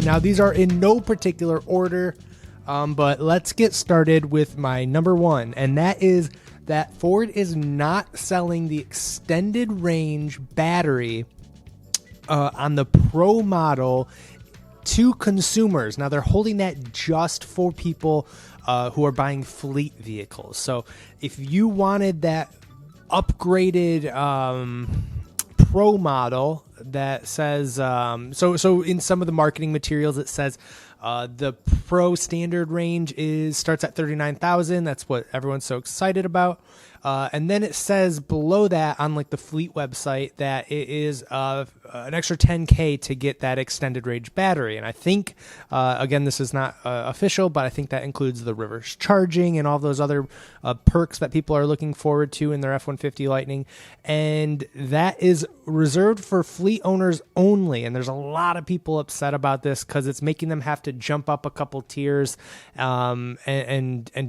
Now, these are in no particular order, but let's get started with my number one, and that is that Ford is not selling the extended range battery on the Pro model to consumers. Now, they're holding that just for people who are buying fleet vehicles. So if you wanted that upgraded Pro model that says, so in some of the marketing materials, it says the Pro standard range starts at 39,000. That's what everyone's so excited about. And then it says below that on like the fleet website that it is an extra $10K to get that extended range battery. And I think, again, this is not official, but I think that includes the reverse charging and all those other perks that people are looking forward to in their F-150 Lightning. And that is reserved for fleet owners only. And there's a lot of people upset about this because it's making them have to jump up a couple tiers and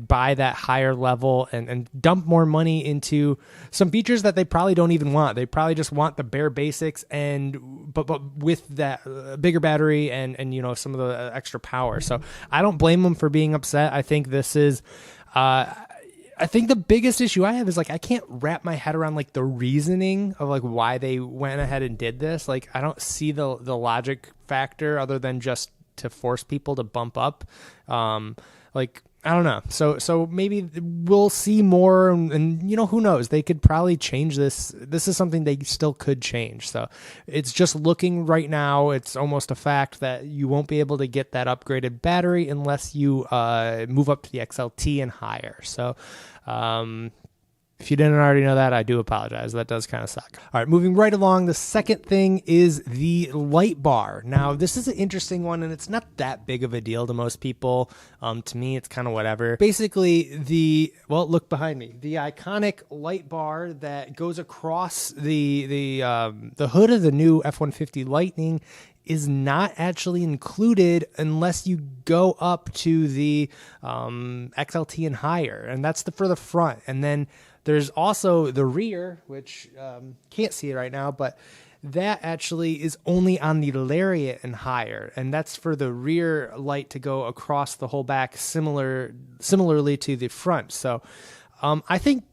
buy that higher level and dump more money into some features that they probably don't even want. They probably just want the bare basics but with that bigger battery and you know, some of the extra power. So I don't blame them for being upset. I think this is I think the biggest issue I have is like I can't wrap my head around like the reasoning of like why they went ahead and did this. Like I don't see the logic factor other than just to force people to bump up. Like I don't know. So maybe we'll see more and you know, who knows? They could probably change this. This is something they still could change. So it's just looking right now, it's almost a fact that you won't be able to get that upgraded battery unless you move up to the XLT and higher. So if you didn't already know that, I do apologize. That does kind of suck. All right, moving right along. The second thing is the light bar. Now, this is an interesting one, and it's not that big of a deal to most people. To me, it's kind of whatever. Basically, look behind me. The iconic light bar that goes across the hood of the new F-150 Lightning is not actually included unless you go up to the XLT and higher, and that's for the front. And then there's also the rear, which can't see it right now, but that actually is only on the lariat and higher, and that's for the rear light to go across the whole back, similarly to the front. So I think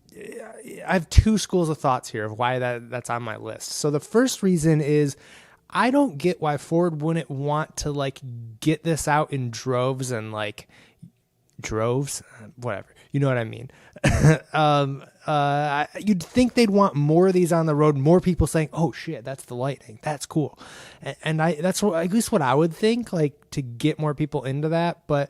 I have two schools of thoughts here of why that's on my list. So the first reason is I don't get why Ford wouldn't want to like get this out in droves and like droves, whatever, you know what I mean. You'd think they'd want more of these on the road, more people saying, oh shit, that's the Lightning, that's cool. And that's at least what I would think, like to get more people into that. But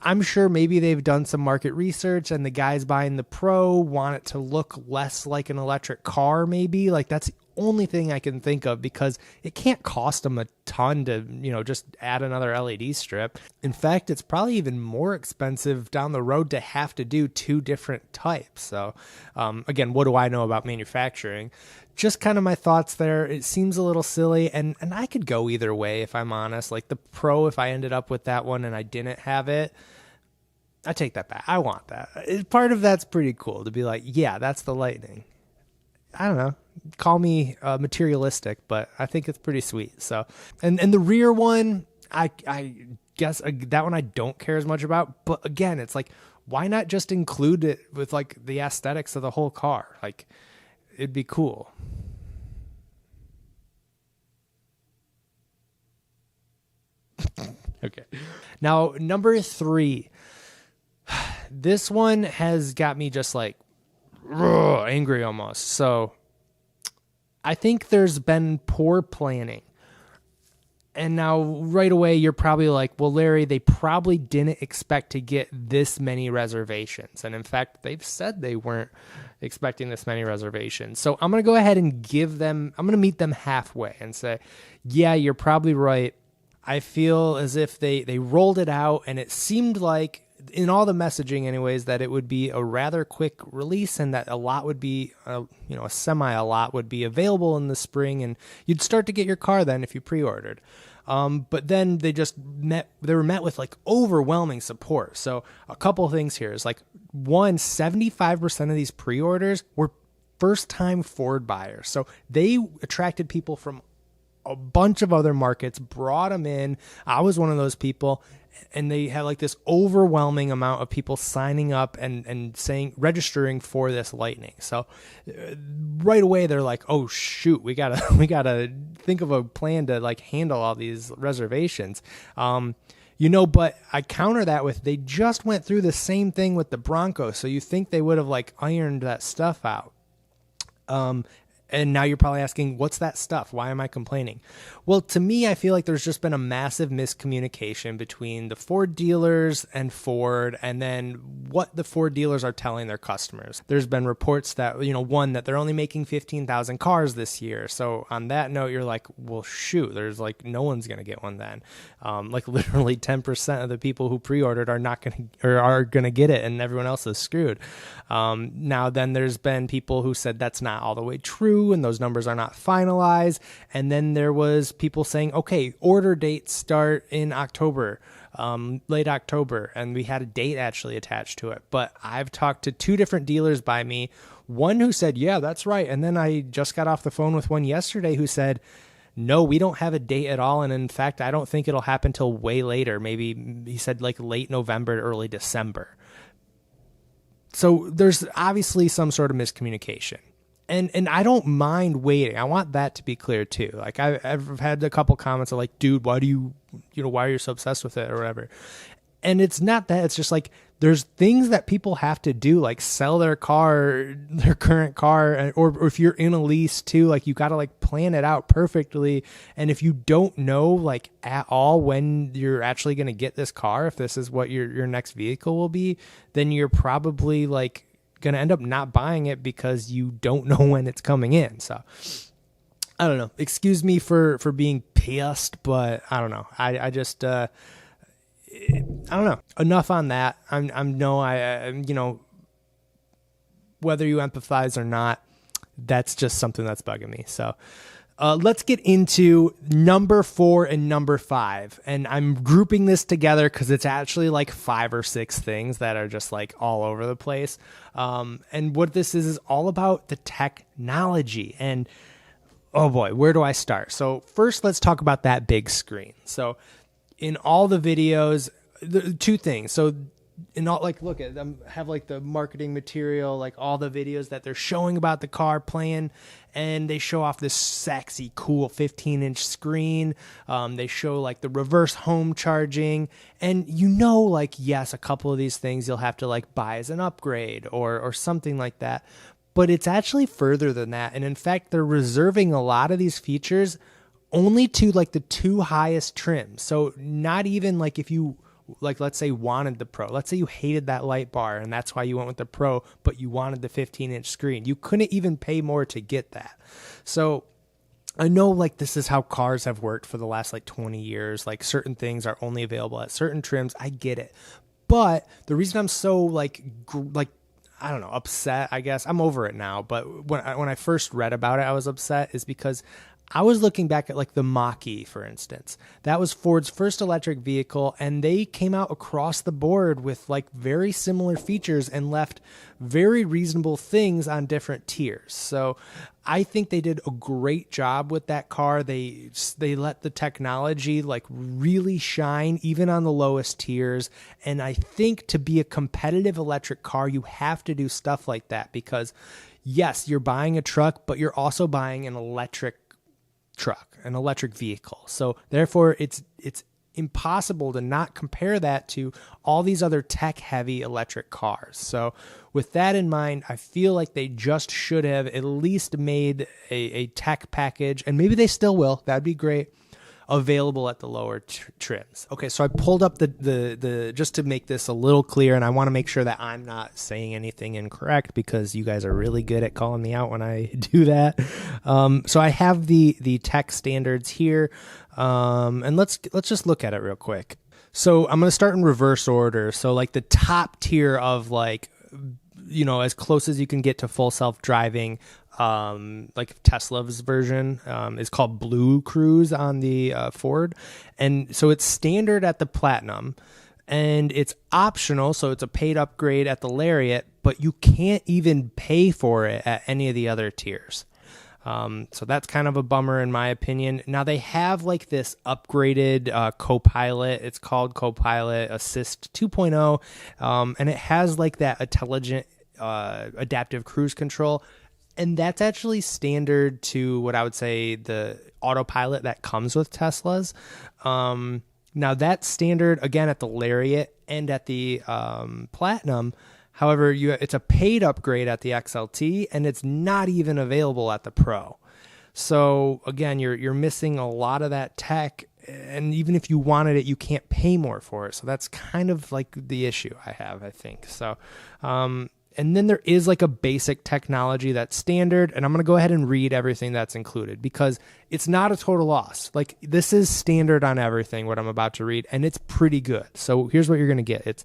I'm sure maybe they've done some market research and the guys buying the Pro want it to look less like an electric car. Maybe like that's the only thing I can think of, because it can't cost them a ton to, you know, just add another LED strip. In fact, it's probably even more expensive down the road to have to do two different types. So again, what do I know about manufacturing? Just kind of my thoughts there. It seems a little silly, and I could go either way if I'm honest. Like the Pro, if I ended up with that one and I didn't have it, I take that back. I want that. Part of that's pretty cool to be like, yeah, that's the Lightning. I don't know. Call me materialistic, but I think it's pretty sweet. So, and the rear one, I guess that one I don't care as much about. But again, it's like, why not just include it with like the aesthetics of the whole car? Like, it'd be cool. Okay. Now, number 3. This one has got me just like angry almost. So I think there's been poor planning. And now right away, you're probably like, well, Larry, they probably didn't expect to get this many reservations. And in fact, they've said they weren't expecting this many reservations. So I'm going to go ahead and I'm going to meet them halfway and say, yeah, you're probably right. I feel as if they rolled it out and it seemed like, in all the messaging anyways, that it would be a rather quick release and that a lot would be, a lot would be available in the spring, and you'd start to get your car then if you pre-ordered. But then they were met with like overwhelming support. So a couple things here is like, 75% of these pre-orders were first-time Ford buyers. So they attracted people from a bunch of other markets, brought them in. I was one of those people, and they had like this overwhelming amount of people signing up and saying, registering for this Lightning. So right away they're like, oh shoot, we gotta think of a plan to like handle all these reservations. But I counter that with, they just went through the same thing with the Bronco. So you think they would have like ironed that stuff out. And now you're probably asking, what's that stuff? Why am I complaining? Well, to me, I feel like there's just been a massive miscommunication between the Ford dealers and Ford, and then what the Ford dealers are telling their customers. There's been reports that, one, that they're only making 15,000 cars this year. So on that note, you're like, well, shoot, there's like no one's going to get one then. Like literally 10% of the people who pre-ordered are not going to, or are going to get it, and everyone else is screwed. Now then there's been people who said that's not all the way true, and those numbers are not finalized. And then there was people saying, okay, order dates start in October, late October, and we had a date actually attached to it. But I've talked to two different dealers by me, one who said, yeah, that's right. And then I just got off the phone with one yesterday who said, no, we don't have a date at all. And in fact, I don't think it'll happen till way later. Maybe he said like late November, early December. So there's obviously some sort of miscommunication. And I don't mind waiting. I want that to be clear too. Like I've had a couple comments of like, dude, why are you so obsessed with it or whatever? And it's not that. It's just like there's things that people have to do, like sell their car, their current car, or if you're in a lease too, like you got to like plan it out perfectly. And if you don't know like at all when you're actually going to get this car, if this is what your next vehicle will be, then you're probably like going to end up not buying it because you don't know when it's coming in. So I don't know. Excuse me for being pissed, but I don't know. I just, I don't know. Enough on that. Whether you empathize or not, that's just something that's bugging me. So let's get into number 4 and number 5. And I'm grouping this together because it's actually like 5 or 6 things that are just like all over the place. And what this is all about the technology. And oh boy, where do I start? So first, let's talk about that big screen. So in all the videos, two things. So in all, like, look at them, have like the marketing material, like all the videos that they're showing about the car playing, and they show off this sexy, cool 15-inch screen. They show like the reverse home charging, and like, yes, a couple of these things you'll have to like buy as an upgrade or something like that. But it's actually further than that. And in fact, they're reserving a lot of these features only to like the 2 highest trims. So not even like if you, like, let's say wanted the Pro. Let's say you hated that light bar and that's why you went with the Pro, but you wanted the 15-inch screen. You couldn't even pay more to get that. So I know like this is how cars have worked for the last like 20 years. Like certain things are only available at certain trims. I get it. But the reason I'm so like I don't know, upset, I guess. I'm over it now. But when I first read about it, I was upset is because I was looking back at like the Mach-E, for instance. That was Ford's first electric vehicle, and they came out across the board with like very similar features and left very reasonable things on different tiers. So I think they did a great job with that car. They let the technology like really shine even on the lowest tiers. And I think to be a competitive electric car, you have to do stuff like that because yes, you're buying a truck, but you're also buying an electric truck, an electric vehicle. So therefore it's impossible to not compare that to all these other tech heavy electric cars. So with that in mind, I feel like they just should have at least made a tech package, and maybe they still will, that'd be great, available at the lower trims. Okay, so I pulled up the just to make this a little clear, and I want to make sure that I'm not saying anything incorrect because you guys are really good at calling me out when I do that. So I have the tech standards here, and let's just look at it real quick. So I'm going to start in reverse order. So like the top tier of like, as close as you can get to full self-driving, like Tesla's version is called Blue Cruise on the Ford. And so it's standard at the Platinum and it's optional. So it's a paid upgrade at the Lariat, but you can't even pay for it at any of the other tiers. So that's kind of a bummer in my opinion. Now they have like this upgraded Copilot. It's called Copilot Assist 2.0, and it has like that intelligent adaptive cruise control. And that's actually standard to what I would say the autopilot that comes with Teslas. Now that's standard again at the Lariat and at the Platinum. However, it's a paid upgrade at the XLT, and it's not even available at the Pro. So again, you're missing a lot of that tech, and even if you wanted it, you can't pay more for it. So that's kind of like the issue I have, I think. So, and then there is like a basic technology that's standard, and I'm going to go ahead and read everything that's included because it's not a total loss. Like this is standard on everything, what I'm about to read, and it's pretty good. So here's what you're going to get. It's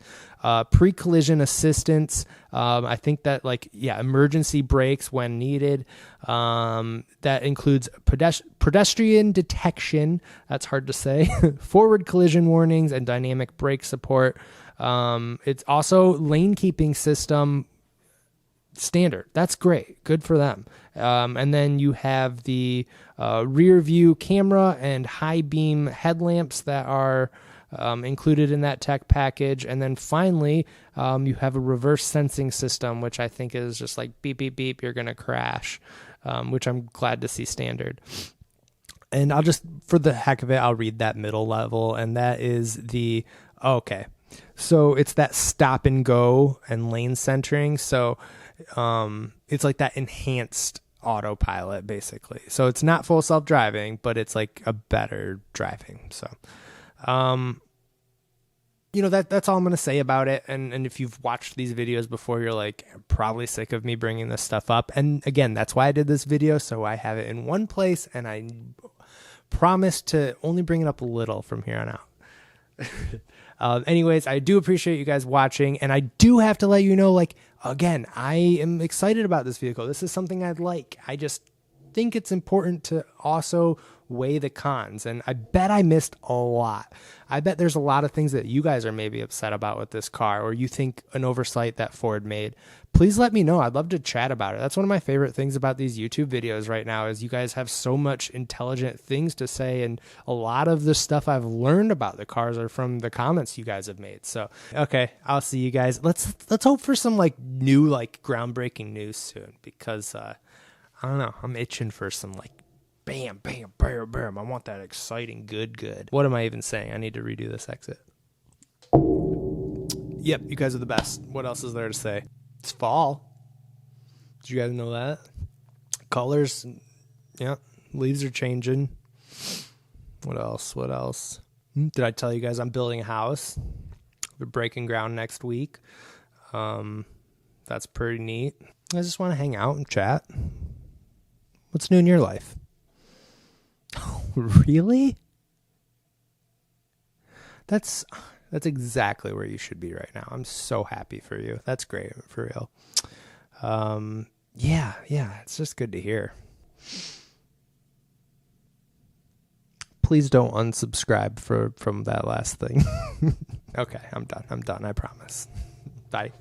pre-collision assistance. I think that emergency brakes when needed. That includes pedestrian detection. That's hard to say. Forward collision warnings and dynamic brake support. It's also lane keeping system standard. That's great. Good for them. And then you have the rear view camera and high beam headlamps that are included in that tech package. And then finally, you have a reverse sensing system, which I think is just like beep, beep, beep, you're going to crash, which I'm glad to see standard. And I'll just, for the heck of it, I'll read that middle level. And that is so it's that stop and go and lane centering. So it's like that enhanced autopilot basically. So it's not full self-driving, but it's like a better driving. So, that's all I'm going to say about it. And if you've watched these videos before, you're like probably sick of me bringing this stuff up. And again, that's why I did this video. So I have it in one place, and I promise to only bring it up a little from here on out. Anyways, I do appreciate you guys watching, and I do have to let you know, again, I am excited about this vehicle. This is something I'd like. I just think it's important to also weigh the cons, and I bet I missed a lot. I bet there's a lot of things that you guys are maybe upset about with this car, or you think an oversight that Ford made. Please let me know. I'd love to chat about it. That's one of my favorite things about these YouTube videos right now is you guys have so much intelligent things to say, and a lot of the stuff I've learned about the cars are from the comments you guys have made. So, okay, I'll see you guys. Let's hope for some new groundbreaking news soon, because I don't know. I'm itching for some bam, bam, bam, bam. I want that exciting good. What am I even saying? I need to redo this exit. Yep, you guys are the best. What else is there to say? It's fall. Did you guys know that? Colors, yeah, leaves are changing. What else? Did I tell you guys I'm building a house? We're breaking ground next week. That's pretty neat. I just want to hang out and chat. What's new in your life? Really? That's exactly where you should be right now. I'm so happy for you. That's great, for real. Yeah, it's just good to hear. Please don't unsubscribe from that last thing. Okay, I'm done, I promise. Bye.